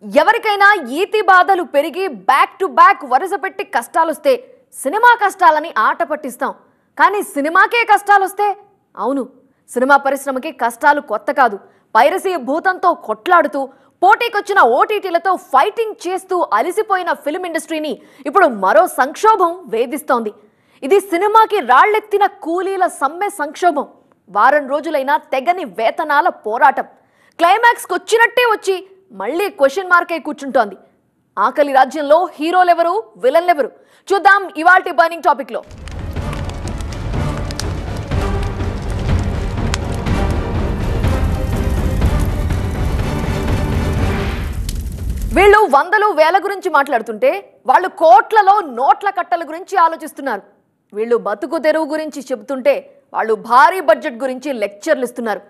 ఎవరికైనా ఈతి బాధలు పెరిగి బ్యాక్ టు బ్యాక్ వరుస పెట్టి కష్టాలొస్తే సినిమా కష్టాలని ఆట పట్టిస్తాం. కానీ సినిమాకే కష్టాలొస్తే అవును, సినిమా పరిశ్రమకి కష్టాలు కొత్త కాదు. పైరసీ భూతంతో కొట్లాడుతూ పోటీకొచ్చిన ఓటీటీలతో ఫైటింగ్ చేస్తూ అలిసిపోయిన ఫిల్మ్ ఇండస్ట్రీని ఇప్పుడు మరో సంక్షోభం వేధిస్తోంది. ఇది సినిమాకి రాళ్లెత్తిన కూలీల సమ్మె సంక్షోభం. వారం రోజులైనా తెగని వేతనాల పోరాటం క్లైమాక్స్కి వచ్చినట్టే వచ్చి మళ్ళీ క్వశ్చన్ మార్క్ అయి కూర్చుంటోంది. ఆకలి రాజ్యంలో హీరోలెవరు, విలన్లెవరు చూద్దాం ఇవాల్టి బర్నింగ్ టాపిక్ లో. వీళ్ళు వందలు వేల గురించి మాట్లాడుతుంటే వాళ్ళు కోట్లలో నోట్ల కట్టల గురించి ఆలోచిస్తున్నారు. వీళ్ళు బతుకు తెరువు గురించి చెబుతుంటే వాళ్ళు భారీ బడ్జెట్ గురించి లెక్చర్లు ఇస్తున్నారు.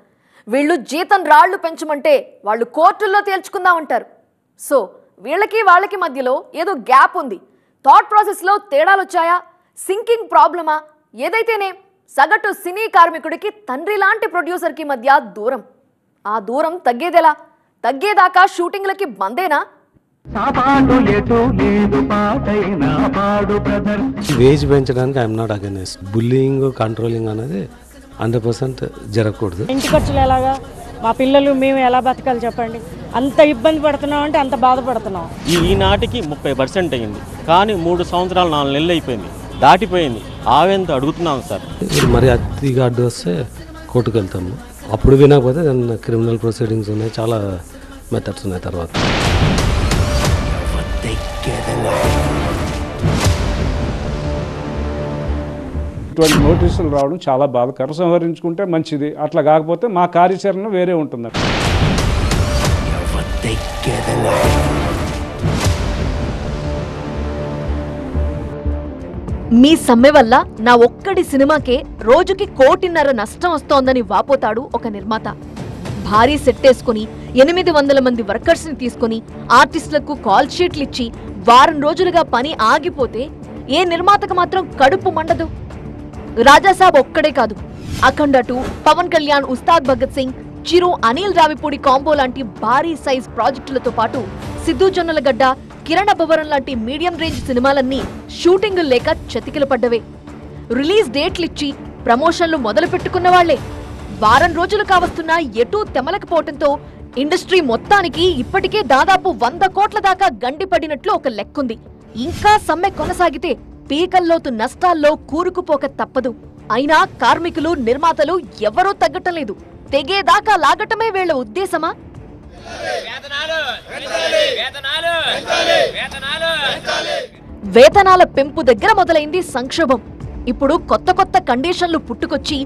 వీళ్ళు జీతం రాళ్లు పెంచమంటే వాళ్ళు కోర్టుల్లో తేల్చుకుందామంటారు. సో వీళ్ళకి వాళ్ళకి మధ్యలో ఏదో గ్యాప్ ఉంది. థాట్ ప్రాసెస్లో తేడాలు వచ్చాయా, సింకింగ్ ప్రాబ్లమా, ఏదైతేనే సగటు సినీ కార్మికుడికి తండ్రి లాంటి ప్రొడ్యూసర్కి మధ్య దూరం. ఆ దూరం తగ్గేదెలా? తగ్గేదాకా షూటింగ్లకి బందేనా? వేజ్ పెంచడానికి I'm not against. Bullying, controlling అనేది 100% జరగకూడదు. ఇంటి ఖర్చులు ఎలాగా, మా పిల్లలు మేము ఎలా బతకాలి చెప్పండి. అంత ఇబ్బంది పడుతున్నాం అంటే అంత బాధపడుతున్నాం. ఈనాటికి 30% అయింది, కానీ 3 సంవత్సరాలు 4 నెలలు అయిపోయింది, దాటిపోయింది. ఆవేంత అడుగుతున్నాం సార్. మరి అతిగా అడ్డు వస్తే కోర్టుకు వెళ్తాము. అప్పుడు వినకపోతే దాన్ని క్రిమినల్ ప్రొసీడింగ్స్ ఉన్నాయి, చాలా మెథడ్స్ ఉన్నాయి. తర్వాత ఇటువంటి నోటీసులు రావడం చాలా బాధాకరం. సంహరించుకుంటే మంచిది, అట్లా కాకపోతే మా కార్యాచరణ వేరే ఉంటుంది. మీ సమ్మె వల్ల నా ఒక్కడి సినిమాకే రోజుకి 1.5 కోటి నష్టం వస్తోందని వాపోతాడు ఒక నిర్మాత. భారీ సెట్టేసుకుని 800 మంది వర్కర్స్ ని తీసుకుని ఆర్టిస్టులకు కాల్ షీట్లు ఇచ్చి వారం రోజులుగా పని ఆగిపోతే ఏ నిర్మాతకు మాత్రం కడుపు మండదు? రాజాసాబ్ ఒక్కడే కాదు, అఖండ 2, పవన్ కళ్యాణ్, ఉస్తాద్ భగత్ సింగ్, చిరు, అనిల్ రావిపూడి కాంబో లాంటి భారీ సైజ్ ప్రాజెక్టులతో పాటు సిద్ధు జొన్నలగడ్డ, కిరణ్ అబ్బవరం లాంటి మీడియం రేంజ్ సినిమాలన్నీ షూటింగులు లేక చతికిల పడ్డవే. రిలీజ్ డేట్లిచ్చి ప్రమోషన్లు మొదలు పెట్టుకున్న వాళ్లే. వారం రోజులు కావస్తున్నా ఎటూ తెమలకపోవటంతో ఇండస్ట్రీ మొత్తానికి ఇప్పటికే దాదాపు 100 కోట్ల దాకా గండిపడినట్లు ఒక లెక్కుంది. ఇంకా సమ్మె కొనసాగితే పీకల్లోతు నష్టాల్లో కూరుకుపోక తప్పదు. అయినా కార్మికులు, నిర్మాతలు ఎవరూ తగ్గటం లేదు. తెగేదాకా లాగటమే వీళ్ల ఉద్దేశమా? వేతనాల పెంపు దగ్గర మొదలైంది సంక్షోభం. ఇప్పుడు కొత్త కొత్త కండిషన్లు పుట్టుకొచ్చి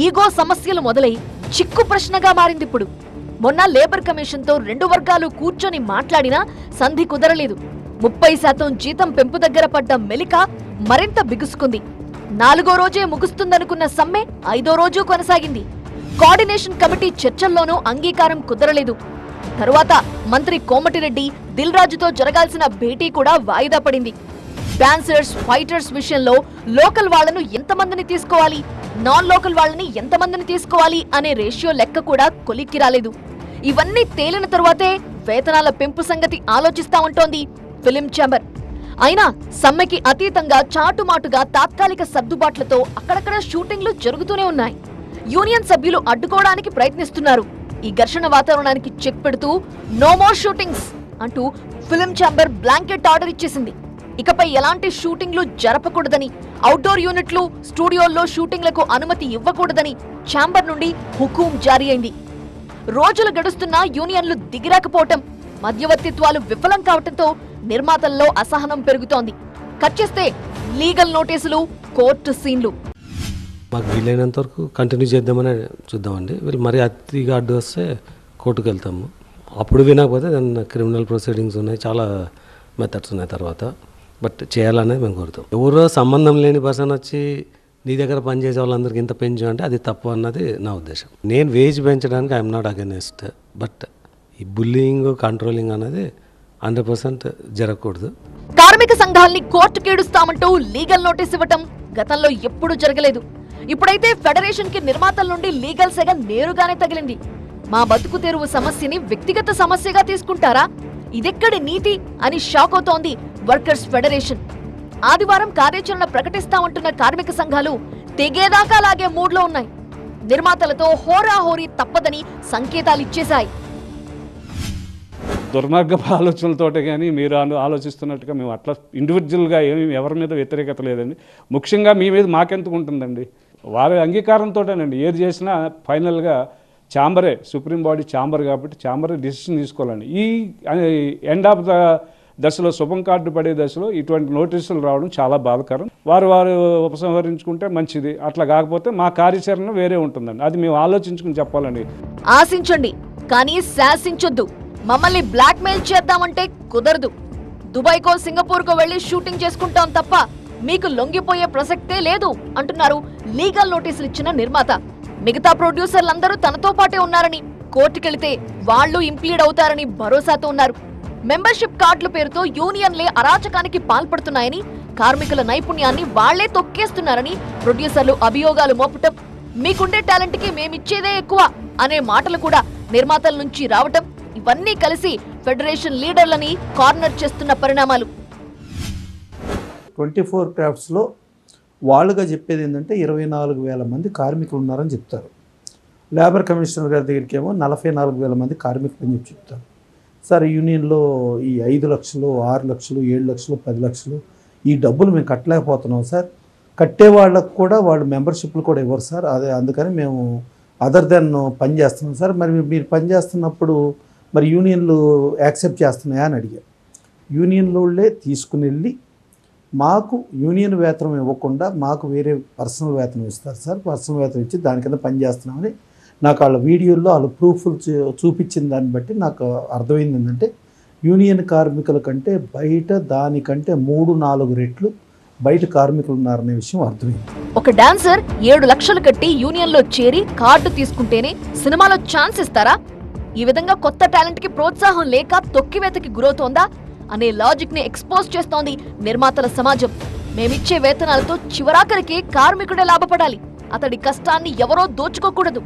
ఈగో సమస్యలు మొదలై చిక్కు ప్రశ్నగా మారింది. ఇప్పుడు మొన్న లేబర్ కమిషన్తో 2 వర్గాలు కూర్చొని మాట్లాడినా సంధి కుదరలేదు. 30% జీతం పెంపు దగ్గర పడ్డ మెలిక మరింత బిగుసుకుంది. 4వ రోజే ముగుస్తుందనుకున్న సమ్మె 5వ రోజు కొనసాగింది. కోఆర్డినేషన్ కమిటీ చర్చల్లోనూ అంగీకారం కుదరలేదు. తరువాత మంత్రి కోమటిరెడ్డి, దిల్ రాజుతో జరగాల్సిన భేటీ కూడా వాయిదా పడింది. డాన్సర్స్, ఫైటర్స్ విషయంలో లోకల్ వాళ్లను ఎంతమందిని తీసుకోవాలి, నాన్ లోకల్ వాళ్ళని ఎంతమందిని తీసుకోవాలి అనే రేషియో లెక్క కూడా కొలిక్కి రాలేదు. ఇవన్నీ తేలిన తరువాతే వేతనాల పెంపు సంగతి ఆలోచిస్తామంటోంది ఫిలిం ఛాంబర్. అయినా సమ్మెకి అతీతంగా చాటుమాటుగా తాత్కాలిక సర్దుబాట్లతో అక్కడక్కడ షూటింగ్లు జరుగుతూనే ఉన్నాయి. యూనియన్ సభ్యులు అడ్డుకోవడానికి ప్రయత్నిస్తున్నారు. ఈ ఘర్షణ వాతావరణానికి చెక్ పెడుతూ నో మోర్ షూటింగ్స్ అంటూ ఫిలిం ఛాంబర్ బ్లాంకెట్ ఆర్డర్ ఇచ్చేసింది. ఇకపై ఎలాంటి షూటింగ్లు జరపకూడదని, అవుట్డోర్ యూనిట్లు, స్టూడియోల్లో షూటింగ్లకు అనుమతి ఇవ్వకూడదని ఛాంబర్ నుండి హుకుం జారీ అయింది. రోజులు గడుస్తున్నా యూనియన్లు దిగిరాకపోవటం, మధ్యవర్తిత్వాలు విఫలం కావటంతో నిర్మాతల్లో అసహనం పెరుగుతోంది. కట్ చేస్తే లీగల్ నోటీసులు, కోర్టు సీన్లు. మాకు వీలైనంత వరకు కంటిన్యూ చేద్దామని చూద్దామండి. వీళ్ళు మరి అతిగా అడ్డు వస్తే కోర్టుకు వెళ్తాము. అప్పుడు వినకపోతే దాన్ని క్రిమినల్ ప్రొసీడింగ్స్ ఉన్నాయి, చాలా మెథడ్స్ ఉన్నాయి. తర్వాత బట్ చేయాలనేది మేము కోరుతాం. ఎవరో సంబంధం లేని పర్సన్ వచ్చి నీ దగ్గర పనిచేసే వాళ్ళందరికీ ఇంత పెంచు అంటే అది తప్పు అన్నది నా ఉద్దేశం. నేను వేజ్ పెంచడానికి ఐఎమ్ నాట్ అగైనెస్ట్. బట్ ఈ బుల్లింగ్, కంట్రోలింగ్ అనేది 100% జరగకూడదు. కార్మిక సంఘాల్ని కోర్టుకేడుస్తామంటూ లీగల్ నోటీస్ ఇవ్వటం గతంలో ఎప్పుడూ జరగలేదు. ఇప్పుడైతే ఫెడరేషన్ కి నిర్మాతల నుండి లీగల్ సెగ నేరుగానే తగిలింది. మా బతుకు తెరువు సమస్యని వ్యక్తిగత సమస్యగా తీసుకుంటారా, ఇదెక్కడి నీతి అని షాక్ అవుతోంది వర్కర్స్ ఫెడరేషన్. ఆదివారం కార్యాచరణ ప్రకటిస్తామంటున్న కార్మిక సంఘాలు తెగేదాకా లాగే మూడ్లో ఉన్నాయి. నిర్మాతలతో హోరాహోరీ తప్పదని సంకేతాలు ఇచ్చేశాయి. దుర్మార్గపు ఆలోచనలతోటే కానీ మీరు ఆలోచిస్తున్నట్టుగా మేము అట్లా ఇండివిజువల్గా ఏమి ఎవరి మీద వ్యతిరేకత లేదండి. ముఖ్యంగా మీ మీద మాకెందుకు ఉంటుందండి, వారి అంగీకారంతోటేనండి. ఏది చేసినా ఫైనల్గా ఛాంబరే, సుప్రీం బాడీ ఛాంబర్ కాబట్టి ఛాంబరే డిసిషన్ తీసుకోవాలండి. ఈ ఎండ్ ఆఫ్ ద దశలో, శుభం కార్డు పడే దశలో ఇటువంటి నోటీసులు రావడం చాలా బాధాకరం. వారు ఉపసంహరించుకుంటే మంచిది, అట్లా కాకపోతే మా కార్యాచరణ వేరే ఉంటుందండి. అది మేము ఆలోచించుకుని చెప్పాలండి. ఆశించండి కానీ శాసించొద్దు. మమ్మల్ని బ్లాక్మెయిల్ చేద్దామంటే కుదరదు. దుబాయ్కో సింగపూర్కో వెళ్లి షూటింగ్ చేసుకుంటాం తప్ప మీకు లొంగిపోయే ప్రసక్తే లేదు అంటున్నారు లీగల్ నోటీసులు ఇచ్చిన నిర్మాత. మిగతా ప్రొడ్యూసర్లందరూ తనతో పాటే ఉన్నారని, కోర్టుకెళితే వాళ్లు ఇంప్లీడ్ అవుతారని భరోసాతో ఉన్నారు. మెంబర్షిప్ కార్డుల పేరుతో యూనియన్లే అరాచకానికి పాల్పడుతున్నాయని, కార్మికుల నైపుణ్యాన్ని వాళ్లే తొక్కేస్తున్నారని ప్రొడ్యూసర్లు అభియోగాలు మోపటం, మీకుండే టాలెంట్ కి మేమిచ్చేదే ఎక్కువ అనే మాటలు కూడా నిర్మాతల నుంచి రావటం, ఇవన్నీ కలిసి ఫెడరేషన్ లీడర్లని కార్నర్ చేస్తున్న పరిణామాలు. 24 క్రాఫ్ట్స్లో వాళ్ళుగా చెప్పేది ఏంటంటే 24,000 మంది కార్మికులు ఉన్నారని చెప్తారు. లేబర్ కమిషనర్ గారి దగ్గరికి ఏమో 44,000 మంది కార్మికులు అని చెప్తారు. సార్ యూనియన్లో ఈ 5 లక్షలు, 6 లక్షలు, 7 లక్షలు, 10 లక్షలు ఈ డబ్బులు మేము కట్టలేకపోతున్నాం సార్. కట్టే వాళ్ళకు కూడా వాళ్ళు మెంబర్షిప్లు కూడా ఇవ్వరు సార్. అదే అందుకని మేము అదర్ దెన్ పని చేస్తున్నాం సార్. మరి మీరు పని చేస్తున్నప్పుడు మరి యూనియన్లు యాక్సెప్ట్ చేస్తున్నాయా అని అడిగారు. యూనియన్లోళ్ళే తీసుకుని వెళ్ళి మాకు యూనియన్ వేతనం ఇవ్వకుండా మాకు వేరే పర్సనల్ వేతనం ఇస్తారు సార్. పర్సనల్ వేతనం ఇచ్చి దాని కింద పని చేస్తున్నామని నాకు వాళ్ళ వీడియోల్లో వాళ్ళు ప్రూఫ్లు చూపించిన దాన్ని బట్టి నాకు అర్థమైంది ఏంటంటే యూనియన్ కార్మికుల కంటే బయట దానికంటే 3-4 రెట్లు బయట కార్మికులు ఉన్నారనే విషయం అర్థమైంది. ఒక డాన్సర్ 7 లక్షలు కట్టి యూనియన్లో చేరి కార్డు తీసుకుంటేనే సినిమాలో ఛాన్స్ ఇస్తారా? ఈ విధంగా కొత్త టాలెంట్ కి ప్రోత్సాహం లేక తొక్కివేతకి గురవుతోందా అనే లాజిక్ ని ఎక్స్పోజ్ చేస్తోంది నిర్మాతల సమాజం. మేమిచ్చే వేతనాలతో చివరాఖరికి కార్మికుడే లాభపడాలి, అతడి కష్టాన్ని ఎవరో దోచుకోకూడదు,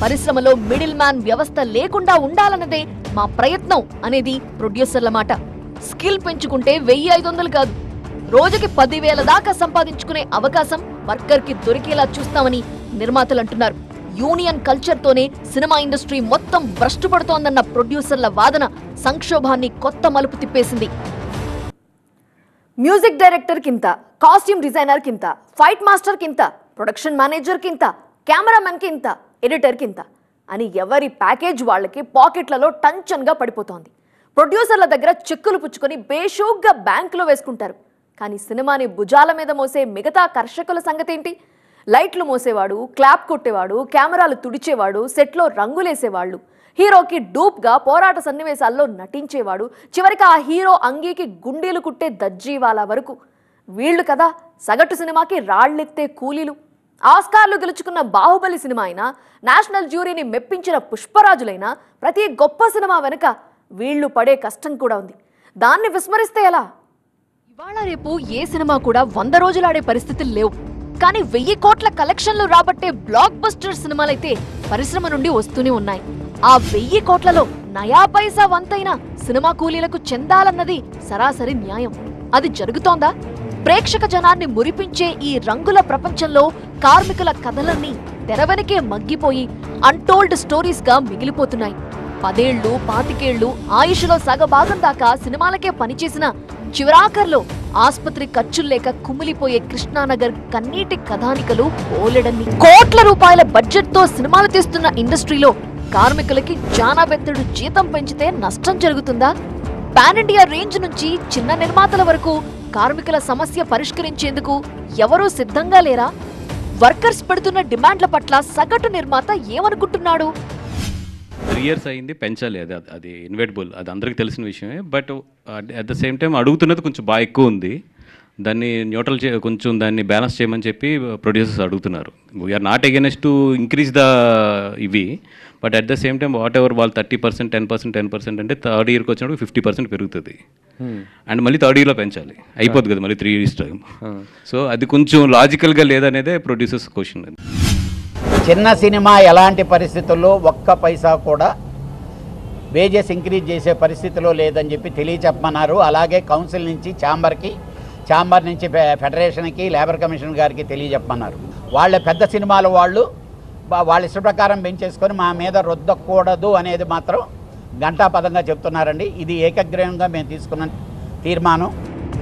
పరిశ్రమలో మిడిల్ మ్యాన్ వ్యవస్థ లేకుండా ఉండాలన్నదే మా ప్రయత్నం అనేది ప్రొడ్యూసర్ల మాట. స్కిల్ పెంచుకుంటే 1,500 కాదు, రోజుకి 10,000 దాకా సంపాదించుకునే అవకాశం వర్కర్ కి దొరికేలా చూస్తామని నిర్మాతలు అంటున్నారు. యూనియన్ కల్చర్ తోనే సినిమా ఇండస్ట్రీ మొత్తం భ్రష్టు పడుతోందన్న ప్రొడ్యూసర్ల వాదన సంక్షోభాన్ని కొత్త మలుపు తిప్పేసింది. మ్యూజిక్ డైరెక్టర్ కింత, కాస్ట్యూమ్ డిజైనర్ కింత, ఫైట్ మాస్టర్ కింత, ప్రొడక్షన్ మేనేజర్ కింత, కెమెరామెన్ కింత, ఎడిటర్ కింత అని ఎవరి ప్యాకేజ్ వాళ్ళకి పాకెట్లలో టంచన్గా పడిపోతోంది. ప్రొడ్యూసర్ల దగ్గర చెక్కులు పుచ్చుకొని బేషూగ్గా బ్యాంకులో వేసుకుంటారు. కానీ సినిమాని భుజాల మీద మోసే మిగతా కర్షకుల సంగతేంటి? లైట్లు మోసేవాడు, క్లాప్ కొట్టేవాడు, కెమెరాలు తుడిచేవాడు, సెట్లో రంగులేసేవాళ్ళు, హీరోకి డూప్గా పోరాట సన్నివేశాల్లో నటించేవాడు, చివరికి ఆ హీరో అంగీకి గుండీలు కుట్టే దజ్జీవాలా వరకు వీళ్లు కదా సగటు సినిమాకి రాళ్లెత్తే కూలీలు. ఆస్కార్లు గెలుచుకున్న బాహుబలి సినిమా అయినా, నేషనల్ జ్యూరీని మెప్పించిన పుష్పరాజులైనా ప్రతి గొప్ప సినిమా వెనుక వీళ్లు పడే కష్టం కూడా ఉంది. దాన్ని విస్మరిస్తే ఎలా? ఇవాళ రేపు ఏ సినిమా కూడా 100 రోజులాడే పరిస్థితులు లేవు. కానీ 1000 కోట్ల కలెక్షన్లు రాబట్టే బ్లాక్ బస్టర్ సినిమాలైతే పరిశ్రమ నుండి వస్తూనే ఉన్నాయి. ఆ 1000 కోట్లలో నయా పైసా వంతైనా సినిమా కూలీలకు చెందాలన్నది సరాసరి న్యాయం. అది జరుగుతోందా? ప్రేక్షక జనాన్ని మురిపించే ఈ రంగుల ప్రపంచంలో కార్మికుల కథలన్నీ తెరవెనకే మగ్గిపోయి అన్టోల్డ్ స్టోరీస్ గా మిగిలిపోతున్నాయి. 10 ఏళ్లు 25 ఏళ్లు ఆయుష్లో సగభాగం దాకా సినిమాలకే పనిచేసిన చివరాఖర్లో ఆస్పత్రి ఖర్చుల్లేక కుమిలిపోయే కృష్ణానగర్ కన్నీటి కథానికలు ఓలెడన్ని. కోట్ల రూపాయల బడ్జెట్ తో సినిమాలు తీస్తున్న ఇండస్ట్రీలో కార్మికులకి జానాబెత్తడు జీతం పెంచితే నష్టం జరుగుతుందా? పాన్ ఇండియా రేంజ్ నుంచి చిన్న నిర్మాతల వరకు కార్మికుల సమస్య పరిష్కరించేందుకు ఎవరూ సిద్ధంగా లేరా? వర్కర్స్ పెడుతున్న డిమాండ్ల పట్ల సగటు నిర్మాత ఏమనుకుంటున్నాడు? 3 years అయింది, పెంచాలి, అది ఇన్వెటబుల్, అది అందరికీ తెలిసిన విషయమే. But at the same time అడుగుతున్నది కొంచెం బాగా ఎక్కువ ఉంది. దాన్ని న్యూట్రల్ కొంచెం దాన్ని బ్యాలెన్స్ చేయమని చెప్పి ప్రొడ్యూసర్స్ అడుగుతున్నారు. We are not against to increase the ఇవి, but at the same time whatever వాళ్ళు 30%, 10% అంటే థర్డ్ ఇయర్కి వచ్చినప్పుడు 50% పెరుగుతుంది. అండ్ మళ్ళీ థర్డ్ ఇయర్లో పెంచాలి, అయిపోద్ది కదా మళ్ళీ 3 years టైం. సో అది కొంచెం లాజికల్గా లేదనేదే ప్రొడ్యూసర్స్ క్వశ్చన్. చిన్న సినిమా ఎలాంటి పరిస్థితుల్లో ఒక్క పైసా కూడా వేజెస్ ఇంక్రీజ్ చేసే పరిస్థితిలో లేదని చెప్పి తెలియచెప్పమన్నారు. అలాగే కౌన్సిల్ నుంచి ఛాంబర్ నుంచి ఫెడరేషన్కి, లేబర్ కమిషన్ గారికి తెలియచెప్పమన్నారు. వాళ్ళ పెద్ద సినిమాల వాళ్ళ ఇష్ట ప్రకారం పెంచేసుకొని మా మీద రుద్దకూడదు అనేది మాత్రం ఘంటాపదంగా చెప్తున్నారండి. ఇది ఏకగ్రీవంగా మేము తీసుకున్న తీర్మానం.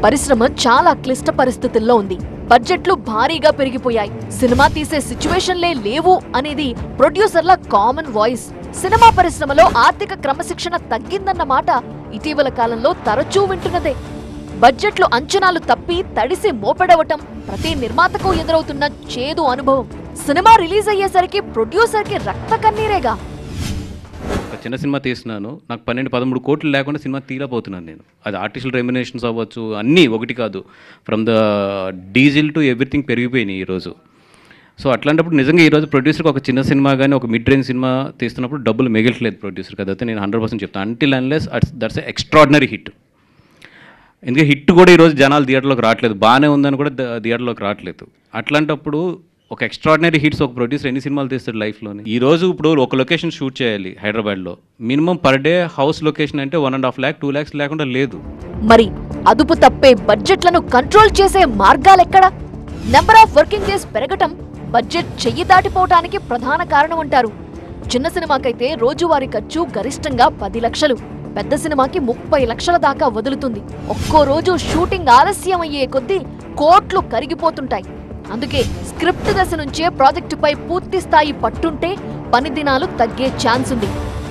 పరిశ్రమ చాలా క్లిష్ట పరిస్థితుల్లో ఉంది. బడ్జెట్లు భారీగా పెరిగిపోయాయి. సినిమా తీసే సిచ్యువేషన్లే లేవు అనేది ప్రొడ్యూసర్ల కామన్ వాయిస్. సినిమా పరిశ్రమలో ఆర్థిక క్రమశిక్షణ తగ్గిందన్న మాట ఇటీవల కాలంలో తరచూ వింటున్నదే. బడ్జెట్లు అంచనాలు తప్పి తడిసి మోపెడవటం ప్రతి నిర్మాతకు ఎదురవుతున్న చేదు అనుభవం. సినిమా రిలీజ్ అయ్యేసరికి ప్రొడ్యూసర్కి రక్త కన్నీరేగా. ఒక చిన్న సినిమా తీస్తున్నాను, నాకు 12-13 కోట్లు లేకుండా సినిమా తీయలేకపోతున్నాను నేను. అది ఆర్టిఫిషియల్ రెమ్యునేషన్స్ అవ్వచ్చు, అన్నీ ఒకటి కాదు, from the diesel to everything పెరిగిపోయినాయి ఈరోజు. సో అట్లాంటప్పుడు నిజంగా ఈరోజు ప్రొడ్యూసర్కి ఒక చిన్న సినిమా కానీ ఒక మిడ్ రేంజ్ సినిమా తీస్తున్నప్పుడు డబ్బులు మిగలట్లేదు ప్రొడ్యూసర్కి. అదైతే నేను 100% చెప్తాను. Until unless that's extraordinary hit. ఎందుకంటే హిట్ కూడా ఈరోజు జనాలు థియేటర్లోకి రావట్లేదు, బాగానే ఉందని కూడా థియేటర్లోకి రావట్లేదు. అట్లాంటప్పుడు ఒక ఎక్స్ట్రాడినరీ హిట్స్ ఒక ప్రొడ్యూసర్ ఎన్ని సినిమాలు తీస్తాడు లైఫ్లోని. ఈరోజు ఇప్పుడు ఒక లొకేషన్ షూట్ చేయాలి హైదరాబాద్లో, minimum per day house location అంటే 1.5 lakh 2 lakhs లేకుండా లేదు. మరి అదుపు తప్పే బడ్జెట్లను కంట్రోల్ చేసే మార్గాలెక్కడ? నెంబర్ ఆఫ్ వర్కింగ్ డేస్ పెరగటం బడ్జెట్ చెయ్యి దాటిపోవటానికి ప్రధాన కారణం అంటారు. చిన్న సినిమాకైతే రోజువారీ ఖర్చు గరిష్టంగా 10 లక్షలు, పెద్ద సినిమాకి 30 లక్షల దాకా వదులుతుంది. ఒక్కో రోజు షూటింగ్ ఆలస్యం అయ్యే కొద్దీ కోట్లు కరిగిపోతుంటాయి. అందుకే స్క్రిప్ట్ దశ నుంచే ప్రాజెక్టుపై పూర్తి స్థాయి పట్టుంటే పని దినాలు తగ్గే ఛాన్స్ ఉంది.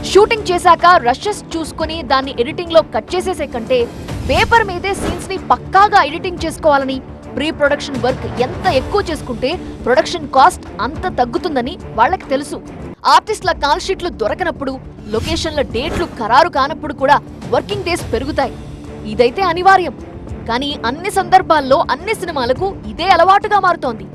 షూటింగ్ చేశాక రషెస్ చూసుకుని దాన్ని ఎడిటింగ్ లో కట్ చేసేసే కంటే పేపర్ మీదే సీన్స్ ని పక్కాగా ఎడిటింగ్ చేసుకోవాలని, ప్రీ ప్రొడక్షన్ వర్క్ ఎంత ఎక్కువ చేసుకుంటే ప్రొడక్షన్ కాస్ట్ అంత తగ్గుతుందని వాళ్ళకి తెలుసు. ఆర్టిస్టుల కాల్ షీట్లు దొరకనప్పుడు, లొకేషన్ల డేట్లు ఖరారు కానప్పుడు కూడా వర్కింగ్ డేస్ పెరుగుతాయి. ఇదైతే అనివార్యం. కానీ అన్ని సందర్భాల్లో అన్ని సినిమాలకు ఇదే అలవాటుగా మారుతోంది.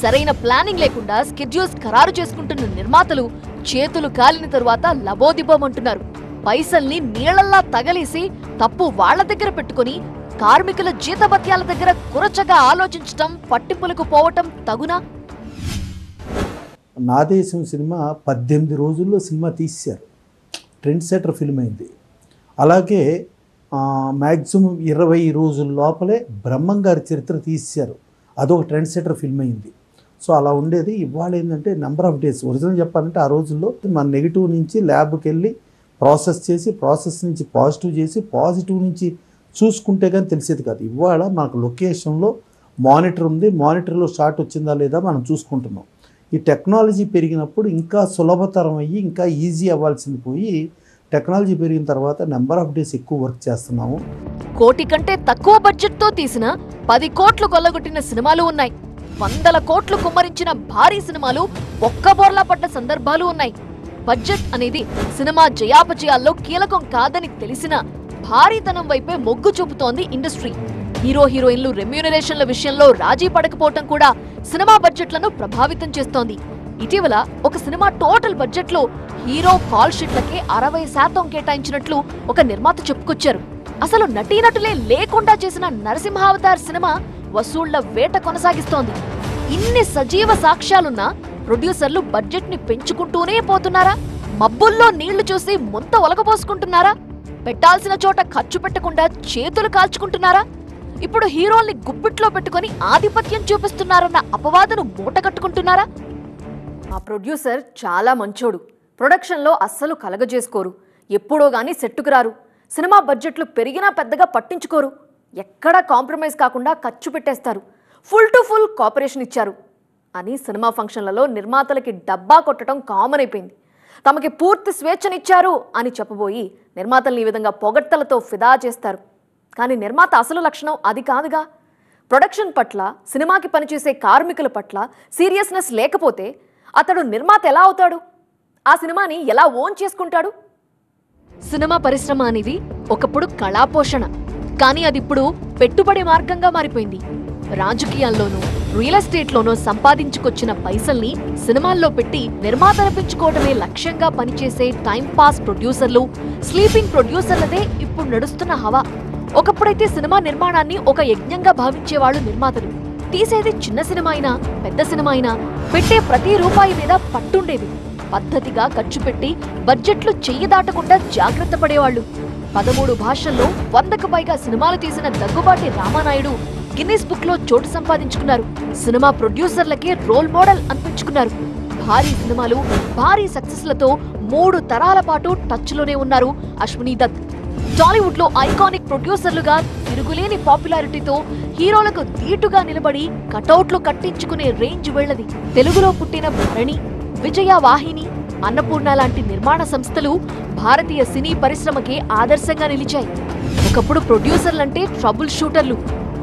సరైన ప్లానింగ్ లేకుండా స్కెడ్యూల్స్ ఖరారు చేసుకుంటున్న నిర్మాతలు చేతులు కాలిన తరువాత లబోదిబోమంటున్నారు. పైసల్ని నీళ్లల్లా తగలేసి తప్పు వాళ్ల దగ్గర పెట్టుకుని కార్మికుల జీతభత్యాల దగ్గర కురచగా ఆలోచించటం, పట్టింపులకు పోవటం తగునా? నా దేశం సినిమా 18 రోజుల్లో సినిమా తీశారు, ట్రెండ్ సెటర్ ఫిల్మ్ అయింది. అలాగే మ్యాక్సిమం 20 రోజుల లోపలే బ్రహ్మం గారి చరిత్ర తీశారు, అదొక ట్రెండ్ సెటర్ ఫిల్మ్ అయింది. సో అలా ఉండేది. ఇవాళ ఏంటంటే నెంబర్ ఆఫ్ డేస్, ఒరిజినల్ చెప్పాలంటే ఆ రోజుల్లో మన నెగిటివ్ నుంచి ల్యాబ్కి వెళ్ళి ప్రాసెస్ చేసి, ప్రాసెస్ నుంచి పాజిటివ్ చేసి, పాజిటివ్ నుంచి చూసుకుంటే కానీ తెలిసేది కాదు. ఇవాళ మనకు లొకేషన్లో మానిటర్ ఉంది, మానిటర్లో షాట్ వచ్చిందా లేదా మనం చూసుకుంటున్నాం. ఈ టెక్నాలజీ పెరిగినప్పుడు ఇంకా సులభతరం అయ్యి ఇంకా ఈజీ అవ్వాల్సింది పోయి, టెక్నాలజీ పెరిగిన తర్వాత నెంబర్ ఆఫ్ డేస్ ఎక్కువ వర్క్ చేస్తున్నాము. కోటి కంటే తక్కువ బడ్జెట్తో తీసిన 10 కోట్లు కొల్లగొట్టిన సినిమాలు ఉన్నాయి. 100 కోట్లు కుమ్మరించిన భారీ సినిమాలు ఒక్కబోర్లా పడ్డ సందర్భాలు ఉన్నాయి. బడ్జెట్ అనేది సినిమా జయాపజయాల్లో కీలకం కాదని తెలిసిన భారీతనం వైపే మొగ్గు చూపుతోంది ఇండస్ట్రీ. హీరోయిన్లు రెమ్యూనరేషన్ల విషయంలో రాజీ పడకపోవటం కూడా సినిమా బడ్జెట్లను ప్రభావితం చేస్తోంది. ఇటీవల ఒక సినిమా టోటల్ బడ్జెట్లో హీరో కాల్ షీట్లకే 60% కేటాయించినట్లు ఒక నిర్మాత చెప్పుకొచ్చారు. అసలు నటీనటులే లేకుండా చేసిన నరసింహావతార్ సినిమా వసూళ్ల వేట కొనసాగిస్తోంది. ఇన్ని సజీవ సాక్ష్యాలున్నా ప్రొడ్యూసర్లు బడ్జెట్ ని పెంచుకుంటూనే పోతున్నారా? మబ్బుల్లో నీళ్లు చూసి ముంత ఒలకబోసుకుంటున్నారా? పెట్టాల్సిన చోట ఖర్చు పెట్టకుండా చేతులు కాల్చుకుంటున్నారా? ఇప్పుడు హీరోల్ని గుప్పిట్లో పెట్టుకుని ఆధిపత్యం చూపిస్తున్నారన్న అపవాదును మూటగట్టుకుంటున్నారా? ఆ ప్రొడ్యూసర్ చాలా మంచోడు, ప్రొడక్షన్లో అస్సలు కలగజేసుకోరు, ఎప్పుడో గానీ సెట్టుకు రారు, సినిమా బడ్జెట్లు పెరిగినా పెద్దగా పట్టించుకోరు, ఎక్కడా కాంప్రమైజ్ కాకుండా ఖర్చు పెట్టేస్తారు, ఫుల్ టు ఫుల్ కోఆపరేషన్ ఇచ్చారు అని సినిమా ఫంక్షన్లలో నిర్మాతలకి డబ్బా కొట్టడం కామన్ అయిపోయింది. తమకి పూర్తి స్వేచ్ఛనిచ్చారు అని చెప్పబోయి నిర్మాతల్ని ఈ విధంగా పొగడ్తలతో ఫిదా చేస్తారు. కానీ నిర్మాత అసలు లక్షణం అది కాదుగా. ప్రొడక్షన్ పట్ల, సినిమాకి పనిచేసే కార్మికుల పట్ల సీరియస్నెస్ లేకపోతే అతడు నిర్మాత ఎలా అవుతాడు? ఆ సినిమాని ఎలా ఓన్ చేసుకుంటాడు? సినిమా పరిశ్రమ అనేది ఒకప్పుడు కళాపోషణ, కానీ అది ఇప్పుడు పెట్టుబడి మార్గంగా మారిపోయింది. రాజకీయాల్లోనూ రియల్ ఎస్టేట్లోనూ సంపాదించుకొచ్చిన పైసల్ని సినిమాల్లో పెట్టి నిర్మాతలు పెంచుకోవడమే లక్ష్యంగా పనిచేసే టైంపాస్ ప్రొడ్యూసర్లు, స్లీపింగ్ ప్రొడ్యూసర్లదే ఇప్పుడు నడుస్తున్న హవా. ఒకప్పుడైతే సినిమా నిర్మాణాన్ని ఒక యజ్ఞంగా భావించేవాళ్ళు నిర్మాతలు. తీసేది చిన్న సినిమా అయినా పెద్ద సినిమా అయినా పెట్టే ప్రతి రూపాయి మీద పట్టుండేది. పద్ధతిగా ఖర్చు పెట్టి బడ్జెట్లు చెయ్యి దాటకుండా జాగ్రత్త పడేవాళ్లు. 13 భాషల్లో 100కు పైగా సినిమాలు తీసిన దగ్గుబాటి రామానాయుడు గిన్నిస్ బుక్ లో చోటు సంపాదించుకున్నారు. సినిమా ప్రొడ్యూసర్లకే రోల్ మోడల్ అనిపించుకున్నారు. భారీ సినిమాలు, భారీ సక్సెస్ లతో 3 తరాల పాటు టచ్ లోనే ఉన్నారు అశ్విని దత్. టాలీవుడ్ లో ఐకానిక్ ప్రొడ్యూసర్లుగా తిరుగులేని పాపులారిటీతో హీరోలకు ధీటుగా నిలబడి కటౌట్లు కట్టించుకునే రేంజ్ వెళ్లది. తెలుగులో పుట్టిన భరణి, విజయ వాహిని, అన్నపూర్ణ లాంటి నిర్మాణ సంస్థలు భారతీయ సినీ పరిశ్రమకే ఆదర్శంగా నిలిచాయి. ఒకప్పుడు ప్రొడ్యూసర్లంటే ట్రబుల్ షూటర్లు.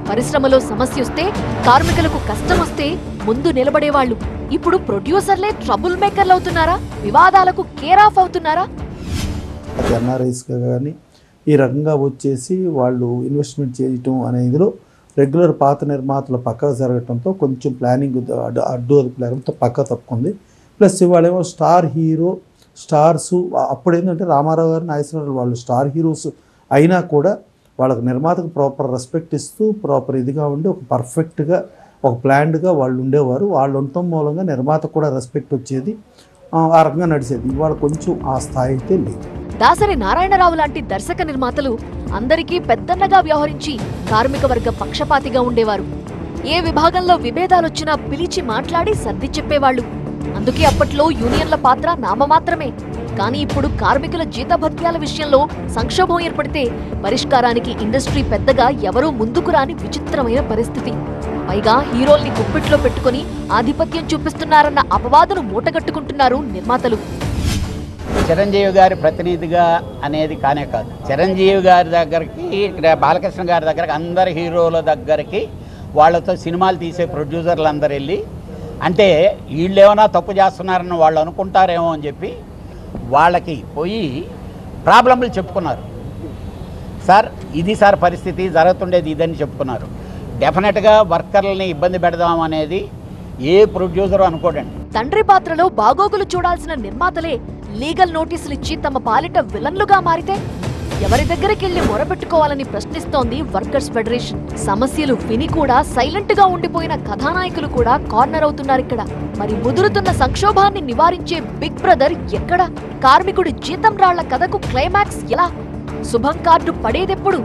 పరిశ్రమలో సమస్య వస్తే, కార్మికులకు కష్టం వస్తే ముందు నిలబడేవాళ్లు. ఇప్పుడు ప్రొడ్యూసర్లే ట్రబుల్ మేకర్లు అవుతున్నారా? వివాదాలకు కేర్ ఆఫ్ అవుతున్నారా? అది ఎన్ఆర్ఐస్గా కానీ ఈ రకంగా వచ్చేసి వాళ్ళు ఇన్వెస్ట్మెంట్ చేయటం అనే ఇదిలో రెగ్యులర్ పాత నిర్మాతలు పక్కకు జరగటంతో కొంచెం ప్లానింగ్ అడ్డు అదుపులేరంతో పక్క తప్పుకుంది. ప్లస్ ఇవాళేమో స్టార్ హీరో, స్టార్సు అప్పుడు ఏంటంటే రామారావు గారు, నాగేశ్వరరావు వాళ్ళు స్టార్ హీరోస్ అయినా కూడా వాళ్ళకి నిర్మాతకు ప్రాపర్ రెస్పెక్ట్ ఇస్తూ ప్రాపర్ ఇదిగా ఉండి ఒక పర్ఫెక్ట్గా ఒక ప్లాన్డ్గా వాళ్ళు ఉండేవారు. వాళ్ళు ఉండటం మూలంగా నిర్మాత కూడా రెస్పెక్ట్ వచ్చేది, ఆ రకంగా నడిచేది. ఇవాళ కొంచెం ఆ స్థాయి అయితే లేదు. దాసరి నారాయణరావు లాంటి దర్శక నిర్మాతలు అందరికీ పెద్దన్నగా వ్యవహరించి కార్మిక వర్గ పక్షపాతిగా ఉండేవారు. ఏ విభాగంలో విభేదాలొచ్చినా పిలిచి మాట్లాడి సర్ది చెప్పేవాళ్లు. అందుకే అప్పట్లో యూనియన్ల పాత్ర నామమాత్రమే. కానీ ఇప్పుడు కార్మికుల జీతభత్యాల విషయంలో సంక్షోభం ఏర్పడితే పరిష్కారానికి ఇండస్ట్రీ పెద్దగా ఎవరూ ముందుకు రాని విచిత్రమైన పరిస్థితి. పైగా హీరోల్ని గుప్పిట్లో పెట్టుకుని ఆధిపత్యం చూపిస్తున్నారన్న అపవాదును మూటగట్టుకుంటున్నారు నిర్మాతలు. చిరంజీవి గారి ప్రతినిధిగా అనేది కానే కాదు. చిరంజీవి గారి దగ్గరికి, బాలకృష్ణ గారి దగ్గరికి, అందరి హీరోల దగ్గరికి వాళ్ళతో సినిమాలు తీసే ప్రొడ్యూసర్లు అందరు వెళ్ళి, అంటే వీళ్ళు ఏమైనా తప్పు చేస్తున్నారని వాళ్ళు అనుకుంటారేమో అని చెప్పి వాళ్ళకి పోయి ప్రాబ్లంలు చెప్పుకున్నారు. సార్ ఇది సార్ పరిస్థితి జరుగుతుండేది ఇదని చెప్పుకున్నారు. డెఫినెట్గా వర్కర్లని ఇబ్బంది పెడదాం అనేది ఏ ప్రొడ్యూసర్ అనుకోడండి. తండ్రి పాత్రలో బాగోగులు చూడాల్సిన నిర్మాతలే లీగల్ నోటీసులు ఇచ్చి తమ పాలిట విలన్లుగా మారితే ఎవరి దగ్గరికెళ్లి మొరపెట్టుకోవాలని ప్రశ్నిస్తోంది వర్కర్స్ ఫెడరేషన్. సమస్యలు విని కూడా సైలెంట్ గా ఉండిపోయిన కథానాయకులు కూడా కార్నర్ అవుతున్నారిక్కడ. మరి ముదురుతున్న సంక్షోభాన్ని నివారించే బిగ్ బ్రదర్ ఎక్కడ? కార్మికుడి జీతం రాళ్ల కథకు క్లైమాక్స్ ఎలా? శుభం కార్డు పడేదెప్పుడు?